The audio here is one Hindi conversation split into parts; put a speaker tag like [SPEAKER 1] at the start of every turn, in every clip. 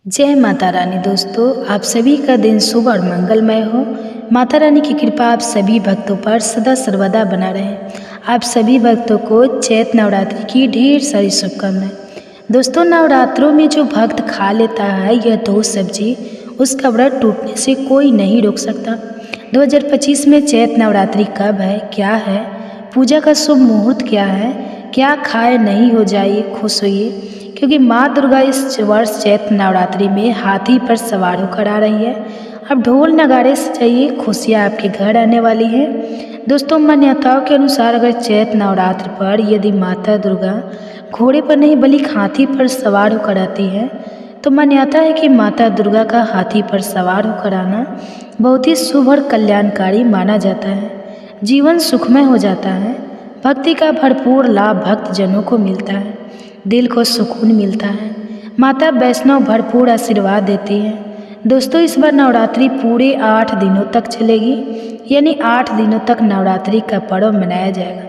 [SPEAKER 1] जय माता रानी। दोस्तों, आप सभी का दिन शुभ और मंगलमय हो। माता रानी की कृपा आप सभी भक्तों पर सदा सर्वदा बना रहे। आप सभी भक्तों को चैत नवरात्रि की ढेर सारी शुभकामनाएं। दोस्तों, नवरात्रों में जो भक्त खा लेता है यह दो सब्जी, उसका व्रत टूटने से कोई नहीं रोक सकता। 2025 में चैत नवरात्रि कब है, क्या है, पूजा का शुभ मुहूर्त क्या है, क्या खाए नहीं हो जाइए खुश होइए, क्योंकि माँ दुर्गा इस वर्ष चैत्र नवरात्रि में हाथी पर सवार होकर आ रही है। अब ढोल नगाड़े सजाइए, खुशियाँ आपके घर आने वाली हैं। दोस्तों, मान्यताओं के अनुसार अगर चैत्र नवरात्र पर यदि माता दुर्गा घोड़े पर नहीं बल्कि हाथी पर सवार होकर आती है तो मान्यता है कि माता दुर्गा का हाथी पर सवार होकर आना बहुत ही शुभ और कल्याणकारी माना जाता है। जीवन सुखमय हो जाता है। भक्ति का भरपूर लाभ भक्तजनों को मिलता है। दिल को सुकून मिलता है। माता वैष्णव भरपूर आशीर्वाद देती है। दोस्तों, इस बार नवरात्रि पूरे 8 दिनों तक चलेगी, यानी 8 दिनों तक नवरात्रि का पर्व मनाया जाएगा।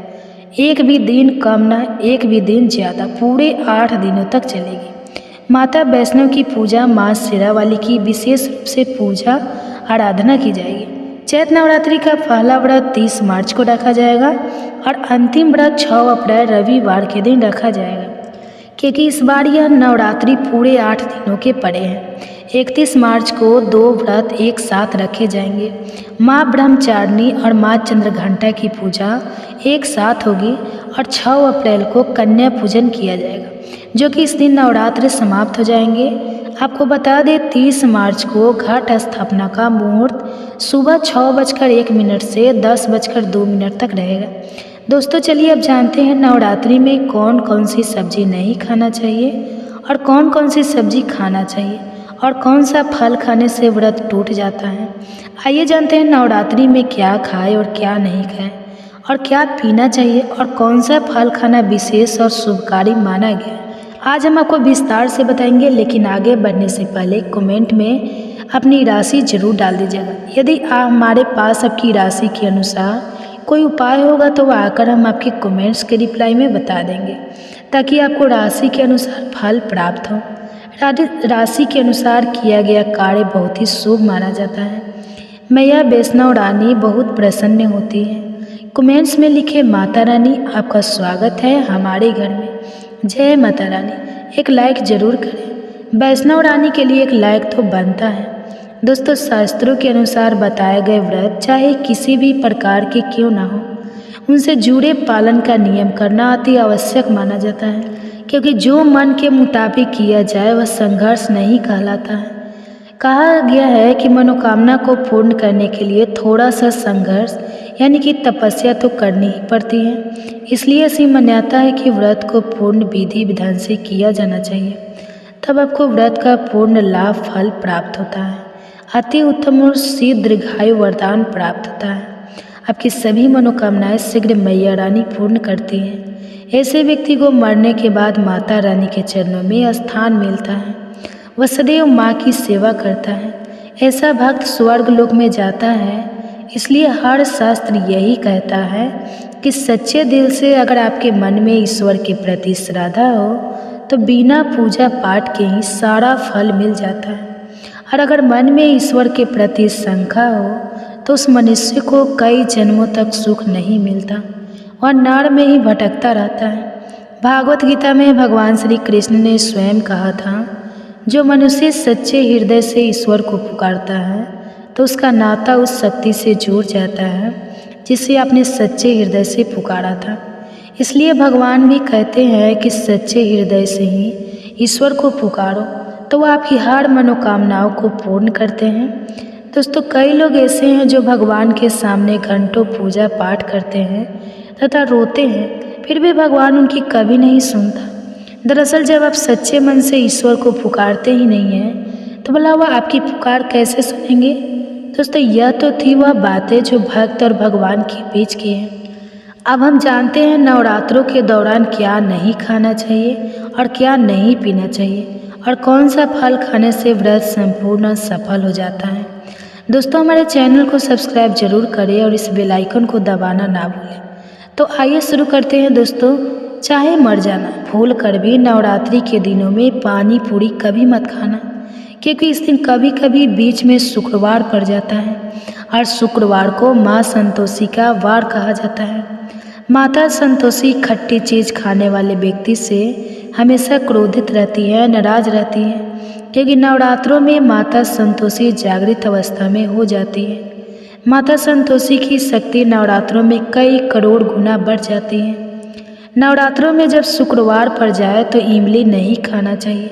[SPEAKER 1] एक भी दिन कम ना, एक भी दिन ज़्यादा, पूरे 8 दिनों तक चलेगी। माता वैष्णव की पूजा, माँ शेरावाली की विशेष रूप से पूजा आराधना की जाएगी। चैत्र नवरात्रि का पहला व्रत 30 मार्च को रखा जाएगा और अंतिम व्रत 6 अप्रैल रविवार के दिन रखा जाएगा, क्योंकि इस बार यह नवरात्रि पूरे 8 दिनों के पड़े हैं। 31 मार्च को 2 व्रत एक साथ रखे जाएंगे। माँ ब्रह्मचारिणी और माँ चंद्रघंटा की पूजा एक साथ होगी और 6 अप्रैल को कन्या पूजन किया जाएगा, जो कि इस दिन नवरात्र समाप्त हो जाएंगे। आपको बता दें, 30 मार्च को घट स्थापना का मुहूर्त सुबह 6:01 से 10:02 तक रहेगा। दोस्तों, चलिए अब जानते हैं नवरात्रि में कौन कौन सी सब्जी नहीं खाना चाहिए और कौन कौन सी सब्जी खाना चाहिए और कौन सा फल खाने से व्रत टूट जाता है। आइए जानते हैं नवरात्रि में क्या खाएं और क्या नहीं खाएं और क्या पीना चाहिए और कौन सा फल खाना विशेष और शुभकारी माना गया है। आज हम आपको विस्तार से बताएंगे, लेकिन आगे बढ़ने से पहले कमेंट में अपनी राशि जरूर डाल दीजिएगा। यदि हमारे पास आपकी राशि के अनुसार कोई उपाय होगा तो वह आकर हम आपके कमेंट्स के रिप्लाई में बता देंगे, ताकि आपको राशि के अनुसार फल प्राप्त हो। राशि के अनुसार किया गया कार्य बहुत ही शुभ माना जाता है। मैया वैष्णव रानी बहुत प्रसन्न होती है। कमेंट्स में लिखे, माता रानी आपका स्वागत है हमारे घर में। जय माता रानी। एक लाइक जरूर करें। वैष्णव रानी के लिए एक लाइक तो बनता है। दोस्तों, शास्त्रों के अनुसार बताए गए व्रत चाहे किसी भी प्रकार के क्यों ना हो, उनसे जुड़े पालन का नियम करना अति आवश्यक माना जाता है, क्योंकि जो मन के मुताबिक किया जाए वह संघर्ष नहीं कहलाता है। कहा गया है कि मनोकामना को पूर्ण करने के लिए थोड़ा सा संघर्ष यानी कि तपस्या तो करनी ही पड़ती है। इसलिए ऐसी मान्यता है कि व्रत को पूर्ण विधि विधान से किया जाना चाहिए, तब आपको व्रत का पूर्ण लाभ फल प्राप्त होता है। अति उत्तम और सिद्ध दीर्घायु वरदान प्राप्त होता है। आपकी सभी मनोकामनाएं शीघ्र मैया रानी पूर्ण करती हैं। ऐसे व्यक्ति को मरने के बाद माता रानी के चरणों में स्थान मिलता है। वह सदैव माँ की सेवा करता है। ऐसा भक्त स्वर्ग लोक में जाता है। इसलिए हर शास्त्र यही कहता है कि सच्चे दिल से अगर आपके मन में ईश्वर के प्रति श्रद्धा हो तो बिना पूजा पाठ के ही सारा फल मिल जाता है। और अगर मन में ईश्वर के प्रति शंका हो तो उस मनुष्य को कई जन्मों तक सुख नहीं मिलता और नर में ही भटकता रहता है। भागवत गीता में भगवान श्री कृष्ण ने स्वयं कहा था, जो मनुष्य सच्चे हृदय से ईश्वर को पुकारता है तो उसका नाता उस शक्ति से जुड़ जाता है जिसे आपने सच्चे हृदय से पुकारा था। इसलिए भगवान भी कहते हैं कि सच्चे हृदय से ही ईश्वर को पुकारो तो वह आपकी हर मनोकामनाओं को पूर्ण करते हैं। दोस्तों, कई लोग ऐसे हैं जो भगवान के सामने घंटों पूजा पाठ करते हैं तथा रोते हैं, फिर भी भगवान उनकी कभी नहीं सुनता। दरअसल जब आप सच्चे मन से ईश्वर को पुकारते ही नहीं हैं तो भला वह आपकी पुकार कैसे सुनेंगे। दोस्तों, यह तो थी वह बातें जो भक्त और भगवान के बीच की हैं। अब हम जानते हैं नवरात्रों के दौरान क्या नहीं खाना चाहिए और क्या नहीं पीना चाहिए और कौन सा फल खाने से व्रत संपूर्ण सफल हो जाता है। दोस्तों, हमारे चैनल को सब्सक्राइब जरूर करें और इस बेल आइकन को दबाना ना भूलें। तो आइए शुरू करते हैं। दोस्तों, चाहे मर जाना, भूल कर भी नवरात्रि के दिनों में पानी पूरी कभी मत खाना, क्योंकि इस दिन कभी कभी बीच में शुक्रवार पड़ जाता है और शुक्रवार को माँ संतोषी का वार कहा जाता है। माता संतोषी खट्टी चीज़ खाने वाले व्यक्ति से हमेशा क्रोधित रहती है, नाराज रहती है, क्योंकि नवरात्रों में माता संतोषी जागृत अवस्था में हो जाती है। माता संतोषी की शक्ति नवरात्रों में कई करोड़ गुना बढ़ जाती है। नवरात्रों में जब शुक्रवार पड़ जाए तो इमली नहीं खाना चाहिए।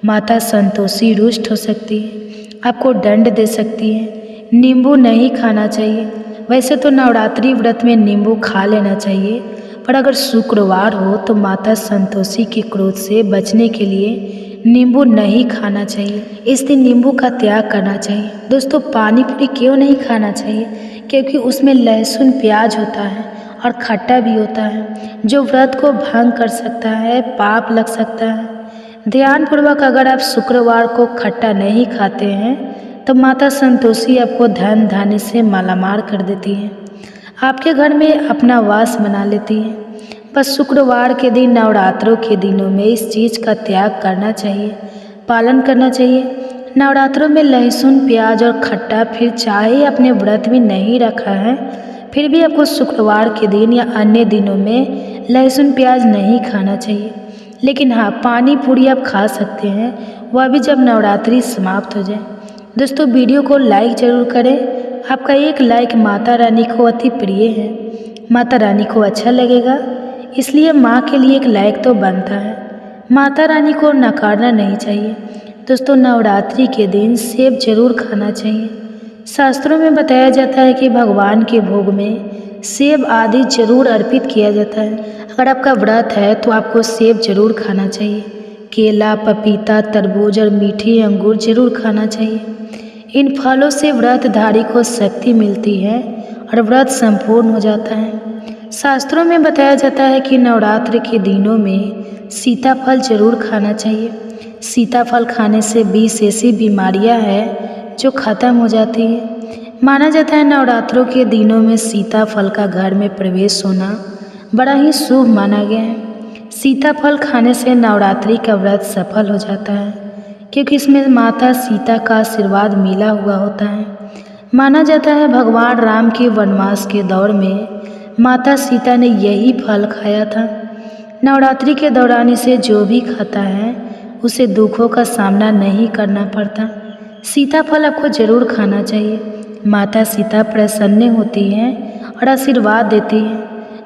[SPEAKER 1] माता संतोषी रुष्ट हो सकती है, आपको दंड दे सकती है। नींबू नहीं खाना चाहिए। वैसे तो नवरात्रि व्रत में नींबू खा लेना चाहिए, पर अगर शुक्रवार हो तो माता संतोषी के क्रोध से बचने के लिए नींबू नहीं खाना चाहिए। इस दिन नींबू का त्याग करना चाहिए। दोस्तों, पानी पूरी क्यों नहीं खाना चाहिए? क्योंकि उसमें लहसुन प्याज होता है और खट्टा भी होता है, जो व्रत को भंग कर सकता है, पाप लग सकता है। ध्यानपूर्वक अगर आप शुक्रवार को खट्टा नहीं खाते हैं तो माता संतोषी आपको धन धान्य से मालामाल कर देती है, आपके घर में अपना वास बना लेती है। बस शुक्रवार के दिन, नवरात्रों के दिनों में इस चीज़ का त्याग करना चाहिए, पालन करना चाहिए। नवरात्रों में लहसुन प्याज और खट्टा फिर चाहे अपने व्रत में नहीं रखा है, फिर भी आपको शुक्रवार के दिन या अन्य दिनों में लहसुन प्याज नहीं खाना चाहिए। लेकिन हाँ, पानी पूरी आप खा सकते हैं, वह भी जब नवरात्रि समाप्त हो जाए। दोस्तों, वीडियो को लाइक ज़रूर करें। आपका एक लाइक माता रानी को अति प्रिय है, माता रानी को अच्छा लगेगा, इसलिए माँ के लिए एक लाइक तो बनता है। माता रानी को नकारना नहीं चाहिए। दोस्तों, नवरात्रि के दिन सेब जरूर खाना चाहिए। शास्त्रों में बताया जाता है कि भगवान के भोग में सेब आदि जरूर अर्पित किया जाता है। अगर आपका व्रत है तो आपको सेब जरूर खाना चाहिए। केला, पपीता, तरबूज और मीठे अंगूर जरूर खाना चाहिए। इन फलों से व्रतधारी को शक्ति मिलती है और व्रत संपूर्ण हो जाता है। शास्त्रों में बताया जाता है कि नवरात्र के दिनों में सीताफल जरूर खाना चाहिए। सीताफल खाने से 20 ऐसी बीमारियां हैं जो खत्म हो जाती है। माना जाता है नवरात्रों के दिनों में सीताफल का घर में प्रवेश होना बड़ा ही शुभ माना गया है। सीताफल खाने से नवरात्रि का व्रत सफल हो जाता है, क्योंकि इसमें माता सीता का आशीर्वाद मिला हुआ होता है। माना जाता है भगवान राम के वनवास के दौर में माता सीता ने यही फल खाया था। नवरात्रि के दौरान इसे जो भी खाता है उसे दुखों का सामना नहीं करना पड़ता। सीताफल आपको जरूर खाना चाहिए। माता सीता प्रसन्न होती हैं और आशीर्वाद देती हैं।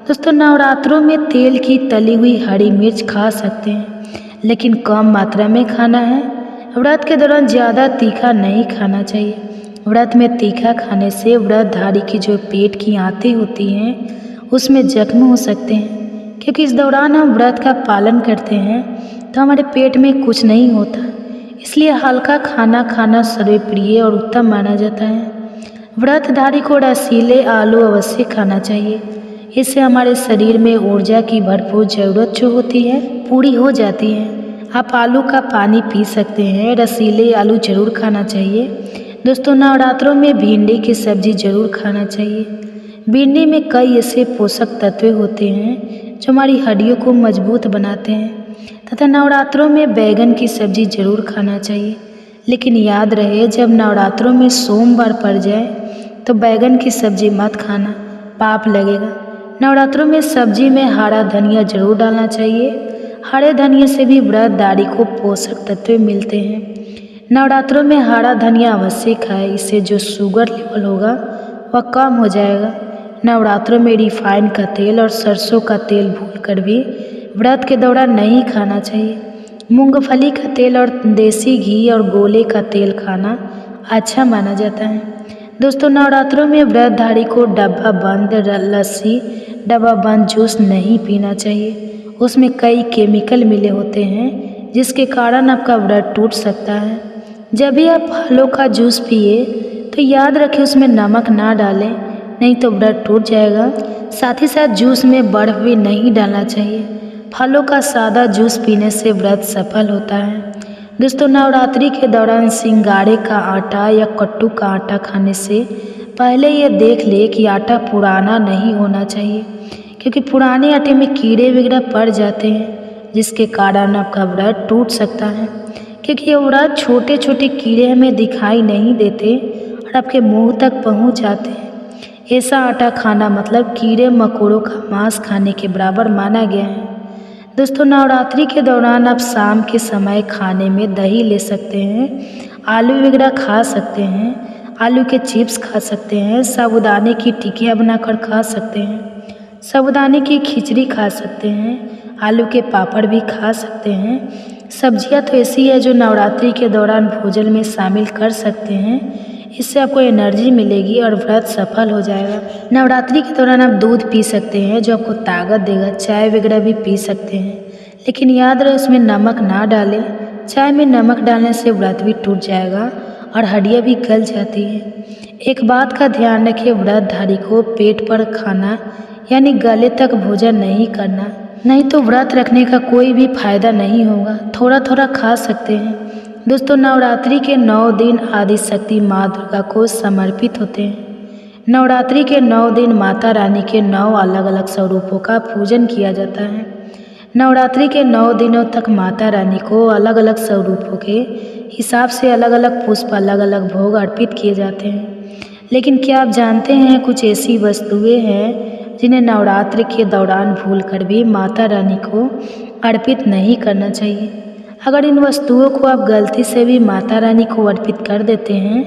[SPEAKER 1] दोस्तों, नवरात्रों में तेल की तली हुई हरी मिर्च खा सकते हैं, लेकिन कम मात्रा में खाना है। व्रत के दौरान ज़्यादा तीखा नहीं खाना चाहिए। व्रत में तीखा खाने से व्रतधारी की जो पेट की आंतें होती हैं उसमें जख्म हो सकते हैं, क्योंकि इस दौरान हम व्रत का पालन करते हैं तो हमारे पेट में कुछ नहीं होता, इसलिए हल्का खाना खाना सर्वप्रिय और उत्तम माना जाता है। व्रतधारी को रसीले आलू अवश्य खाना चाहिए। इससे हमारे शरीर में ऊर्जा की भरपूर ज़रूरत जो होती है पूरी हो जाती है। आप आलू का पानी पी सकते हैं। रसीले आलू जरूर खाना चाहिए। दोस्तों, नवरात्रों में भिंडी की सब्ज़ी जरूर खाना चाहिए। भिंडी में कई ऐसे पोषक तत्व होते हैं जो हमारी हड्डियों को मजबूत बनाते हैं, तथा नवरात्रों में बैगन की सब्ज़ी जरूर खाना चाहिए। लेकिन याद रहे, जब नवरात्रों में सोमवार पड़ जाए तो बैगन की सब्ज़ी मत खाना, पाप लगेगा। नवरात्रों में सब्जी में हरा धनिया जरूर डालना चाहिए। हरे धनिया से भी व्रतधारी को पोषक तत्व मिलते हैं। नवरात्रों में हरा धनिया अवश्य खाएं, इससे जो शुगर लेवल होगा वह कम हो जाएगा। नवरात्रों में रिफाइंड का तेल और सरसों का तेल भूलकर भी व्रत के दौरान नहीं खाना चाहिए। मूंगफली का तेल और देसी घी और गोले का तेल खाना अच्छा माना जाता है। दोस्तों, नवरात्रों में व्रतधारी को डब्बा बंद लस्सी, डब्बा बंद जूस नहीं पीना चाहिए। उसमें कई केमिकल मिले होते हैं जिसके कारण आपका व्रत टूट सकता है। जब भी आप फलों का जूस पिए तो याद रखें उसमें नमक ना डालें, नहीं तो व्रत टूट जाएगा। साथ ही साथ जूस में बर्फ भी नहीं डालना चाहिए। फलों का सादा जूस पीने से व्रत सफल होता है। दोस्तों, नवरात्रि के दौरान सिंगाड़े का आटा या कट्टू का आटा खाने से पहले ये देख ले कि आटा पुराना नहीं होना चाहिए, क्योंकि पुराने आटे में कीड़े वगैरह पड़ जाते हैं जिसके कारण आपका व्रत टूट सकता है। क्योंकि ये व्रत छोटे छोटे कीड़े हमें दिखाई नहीं देते और आपके मुंह तक पहुंच जाते हैं। ऐसा आटा खाना मतलब कीड़े मकोड़ों का मांस खाने के बराबर माना गया है। दोस्तों, नवरात्रि के दौरान आप शाम के समय खाने में दही ले सकते हैं, आलू वगैरह खा सकते हैं, आलू के चिप्स खा सकते हैं, साबूदाने की टिकिया बनाकर खा सकते हैं, साबूदाने की खिचड़ी खा सकते हैं, आलू के पापड़ भी खा सकते हैं। सब्जियां तो ऐसी है जो नवरात्रि के दौरान भोजन में शामिल कर सकते हैं। इससे आपको एनर्जी मिलेगी और व्रत सफल हो जाएगा। नवरात्रि के दौरान आप दूध पी सकते हैं जो आपको ताकत देगा। चाय वगैरह भी पी सकते हैं, लेकिन याद रहे उसमें नमक ना डालें। चाय में नमक डालने से व्रत भी टूट जाएगा और हड्डियाँ भी गल जाती हैं। एक बात का ध्यान रखिए, व्रतधारी को पेट पर खाना यानी गले तक भोजन नहीं करना, नहीं तो व्रत रखने का कोई भी फायदा नहीं होगा। थोड़ा थोड़ा खा सकते हैं। दोस्तों, नवरात्रि के 9 दिन आदिशक्ति माँ दुर्गा को समर्पित होते हैं। नवरात्रि के 9 दिन माता रानी के 9 अलग अलग स्वरूपों का पूजन किया जाता है। नवरात्रि के 9 दिनों तक माता रानी को अलग अलग स्वरूपों के हिसाब से अलग अलग पुष्प, अलग अलग भोग अर्पित किए जाते हैं। लेकिन क्या आप जानते हैं, कुछ ऐसी वस्तुएं हैं जिन्हें नवरात्रि के दौरान भूलकर भी माता रानी को अर्पित नहीं करना चाहिए। अगर इन वस्तुओं को आप गलती से भी माता रानी को अर्पित कर देते हैं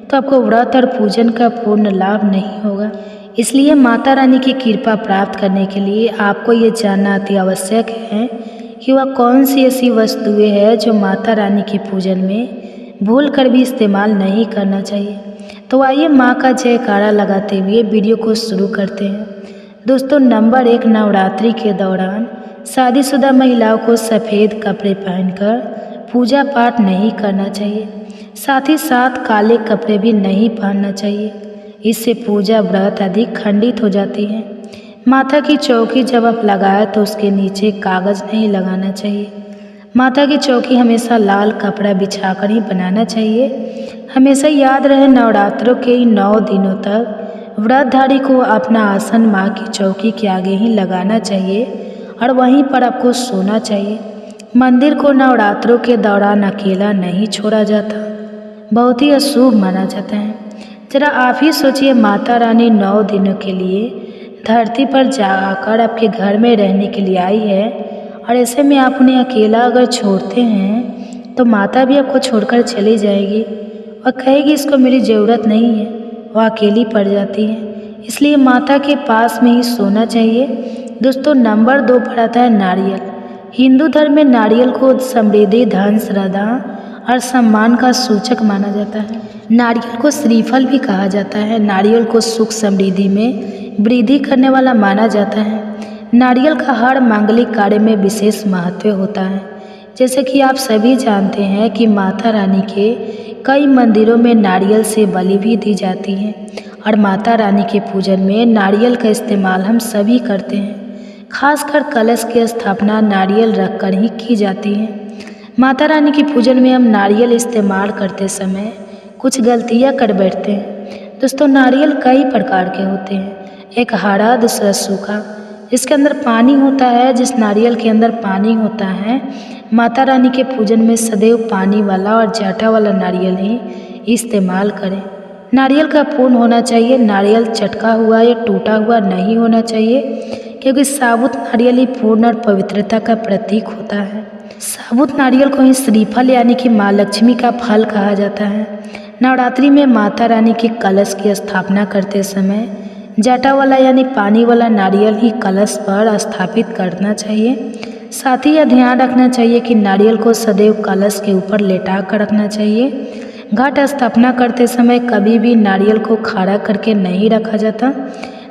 [SPEAKER 1] तो आपको व्रत और पूजन का पूर्ण लाभ नहीं होगा। इसलिए माता रानी की कृपा प्राप्त करने के लिए आपको ये जानना अति आवश्यक है कि वह कौन सी ऐसी वस्तुएं हैं जो माता रानी के पूजन में भूल कर भी इस्तेमाल नहीं करना चाहिए। तो आइए माँ का जयकारा लगाते हुए वीडियो को शुरू करते हैं। दोस्तों, नंबर 1, नवरात्रि के दौरान शादीशुदा महिलाओं को सफ़ेद कपड़े पहनकर पूजा पाठ नहीं करना चाहिए। साथ ही साथ काले कपड़े भी नहीं पहनना चाहिए। इससे पूजा व्रत अधिक खंडित हो जाती है। माता की चौकी जब आप लगाए तो उसके नीचे कागज़ नहीं लगाना चाहिए। माता की चौकी हमेशा लाल कपड़ा बिछाकर ही बनाना चाहिए। हमेशा याद रहे, नवरात्रों के 9 दिनों तक व्रतधारी को अपना आसन माँ की चौकी के आगे ही लगाना चाहिए और वहीं पर आपको सोना चाहिए। मंदिर को नवरात्रों के दौरान अकेला नहीं छोड़ा जाता, बहुत ही अशुभ माना जाता है। जरा आप ही सोचिए, माता रानी 9 दिनों के लिए धरती पर जाकर आपके घर में रहने के लिए आई है और ऐसे में आप उन्हें अकेला अगर छोड़ते हैं तो माता भी आपको छोड़कर चली जाएगी और कहेगी इसको मेरी ज़रूरत नहीं है। वह अकेली पड़ जाती है। इसलिए माता के पास में ही सोना चाहिए। दोस्तों, नंबर 2 पर आता है नारियल। हिंदू धर्म में नारियल को समृद्धि, धन, श्रद्धा और सम्मान का सूचक माना जाता है। नारियल को श्रीफल भी कहा जाता है। नारियल को सुख समृद्धि में वृद्धि करने वाला माना जाता है। नारियल का हर मांगलिक कार्य में विशेष महत्व होता है। जैसे कि आप सभी जानते हैं कि माता रानी के कई मंदिरों में नारियल से बलि भी दी जाती है और माता रानी के पूजन में नारियल का इस्तेमाल हम सभी करते हैं। खासकर कलश की स्थापना नारियल रखकर ही की जाती है। माता रानी के पूजन में हम नारियल इस्तेमाल करते समय कुछ गलतियां कर बैठते हैं। दोस्तों, नारियल कई प्रकार के होते हैं। एक हरा, दूसरा सूखा। जिसके अंदर पानी होता है, जिस नारियल के अंदर पानी होता है, माता रानी के पूजन में सदैव पानी वाला और जाटा वाला नारियल ही इस्तेमाल करें। नारियल का पूर्ण होना चाहिए। नारियल चटका हुआ या टूटा हुआ नहीं होना चाहिए, क्योंकि साबुत नारियल ही पूर्ण और पवित्रता का प्रतीक होता है। साबुत नारियल को ही श्रीफल यानी कि माँ लक्ष्मी का फल कहा जाता है। नवरात्रि में माता रानी के कलश की स्थापना करते समय जाटा वाला यानी पानी वाला नारियल ही कलश पर स्थापित करना चाहिए। साथ ही यह ध्यान रखना चाहिए कि नारियल को सदैव कलश के ऊपर लेटा कर रखना चाहिए। घट स्थापना करते समय कभी भी नारियल को खड़ा करके नहीं रखा जाता।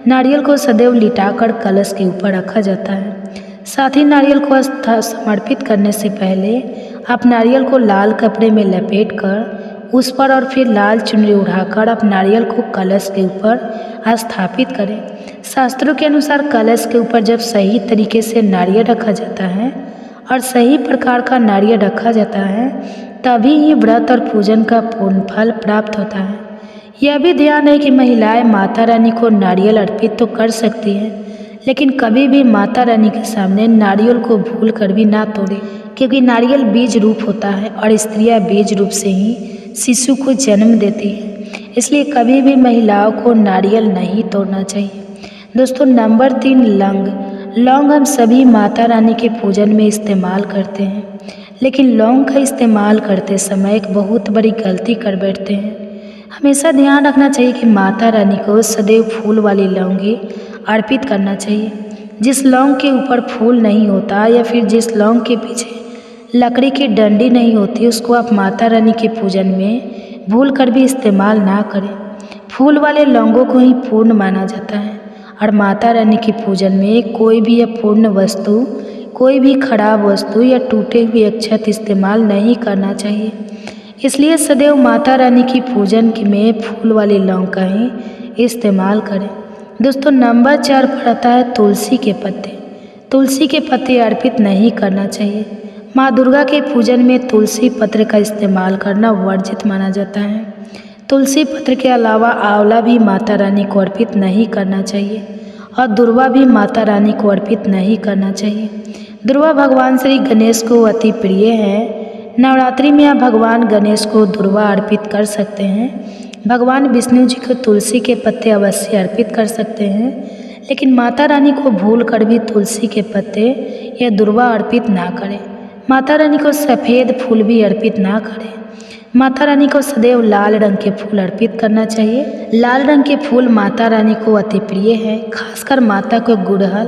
[SPEAKER 1] नारियल को सदैव लिटाकर कलश के ऊपर रखा जाता है। साथ ही नारियल को समर्पित करने से पहले आप नारियल को लाल कपड़े में लपेटकर उस पर और फिर लाल चुनरी उड़ाकर आप नारियल को कलश के ऊपर स्थापित करें। शास्त्रों के अनुसार कलश के ऊपर जब सही तरीके से नारियल रखा जाता है और सही प्रकार का नारियल रखा जाता है, तभी ही व्रत और पूजन का पूर्ण फल प्राप्त होता है। यह भी ध्यान है कि महिलाएं माता रानी को नारियल अर्पित तो कर सकती हैं, लेकिन कभी भी माता रानी के सामने नारियल को भूल कर भी ना तोड़ें। क्योंकि नारियल बीज रूप होता है और स्त्रियां बीज रूप से ही शिशु को जन्म देती है। इसलिए कभी भी महिलाओं को नारियल नहीं तोड़ना चाहिए। दोस्तों नंबर 3 लौंग। लौंग हम सभी माता रानी के पूजन में इस्तेमाल करते हैं, लेकिन लौंग का इस्तेमाल करते समय एक बहुत बड़ी गलती कर बैठते हैं। हमेशा ध्यान रखना चाहिए कि माता रानी को सदैव फूल वाली लौंगी अर्पित करना चाहिए। जिस लौंग के ऊपर फूल नहीं होता या फिर जिस लौंग के पीछे लकड़ी की डंडी नहीं होती, उसको आप माता रानी के पूजन में भूल कर भी इस्तेमाल ना करें। फूल वाले लौंगों को ही पूर्ण माना जाता है और माता रानी के पूजन में कोई भी अपूर्ण वस्तु, कोई भी खराब वस्तु या टूटे हुए अक्षत इस्तेमाल नहीं करना चाहिए। इसलिए सदैव माता रानी की पूजन में फूल वाली लौंग का ही इस्तेमाल करें। दोस्तों नंबर 4 पर आता है तुलसी के पत्ते। तुलसी के पत्ते अर्पित नहीं करना चाहिए। माँ दुर्गा के पूजन में तुलसी पत्र का इस्तेमाल करना वर्जित माना जाता है। तुलसी पत्र के अलावा आंवला भी माता रानी को अर्पित नहीं करना चाहिए और दुर्वा भी माता रानी को अर्पित नहीं करना चाहिए। दुर्वा भगवान श्री गणेश को अति प्रिय है। नवरात्रि में आप भगवान गणेश को दुर्वा अर्पित कर सकते हैं। भगवान विष्णु जी को तुलसी के पत्ते अवश्य अर्पित कर सकते हैं, लेकिन माता रानी को भूल कर भी तुलसी के पत्ते या दुर्वा अर्पित ना करें। माता रानी को सफ़ेद फूल भी अर्पित ना करें। माता रानी को सदैव लाल रंग के फूल अर्पित करना चाहिए। लाल रंग के फूल माता रानी को अति प्रिय है। खासकर माता को गुड़हल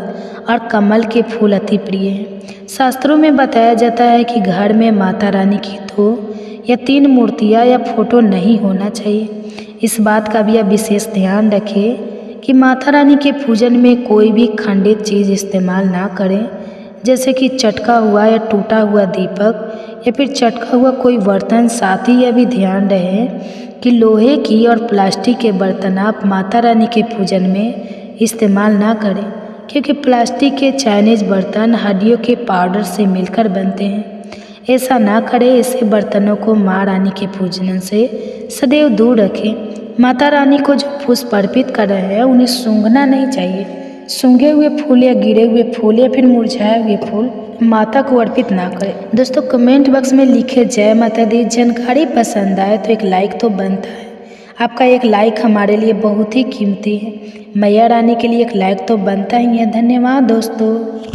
[SPEAKER 1] और कमल के फूल अति प्रिय हैं। शास्त्रों में बताया जाता है कि घर में माता रानी की 2 या 3 मूर्तियां या फोटो नहीं होना चाहिए। इस बात का भी आप विशेष ध्यान रखें कि माता रानी के पूजन में कोई भी खंडित चीज़ इस्तेमाल ना करें, जैसे कि चटका हुआ या टूटा हुआ दीपक या फिर चटका हुआ कोई बर्तन। साथ ही यह भी ध्यान रहे कि लोहे की और प्लास्टिक के बर्तन आप माता रानी के पूजन में इस्तेमाल ना करें, क्योंकि प्लास्टिक के चाइनीज बर्तन हड्डियों के पाउडर से मिलकर बनते हैं। ऐसा ना करें। ऐसे बर्तनों को माँ रानी के पूजन से सदैव दूर रखें। माता रानी को जो पुष्प अर्पित कर रहे हैं उन्हें सूंघना नहीं चाहिए। सूंघे हुए फूल या गिरे हुए फूल या फिर मुरझाए हुए फूल माता को अर्पित ना करें। दोस्तों कमेंट बॉक्स में लिखे जय माता दी। जानकारी पसंद आए तो एक लाइक तो बनता है। आपका एक लाइक हमारे लिए बहुत ही कीमती है। मैया रानी के लिए एक लाइक तो बनता ही है। धन्यवाद दोस्तों।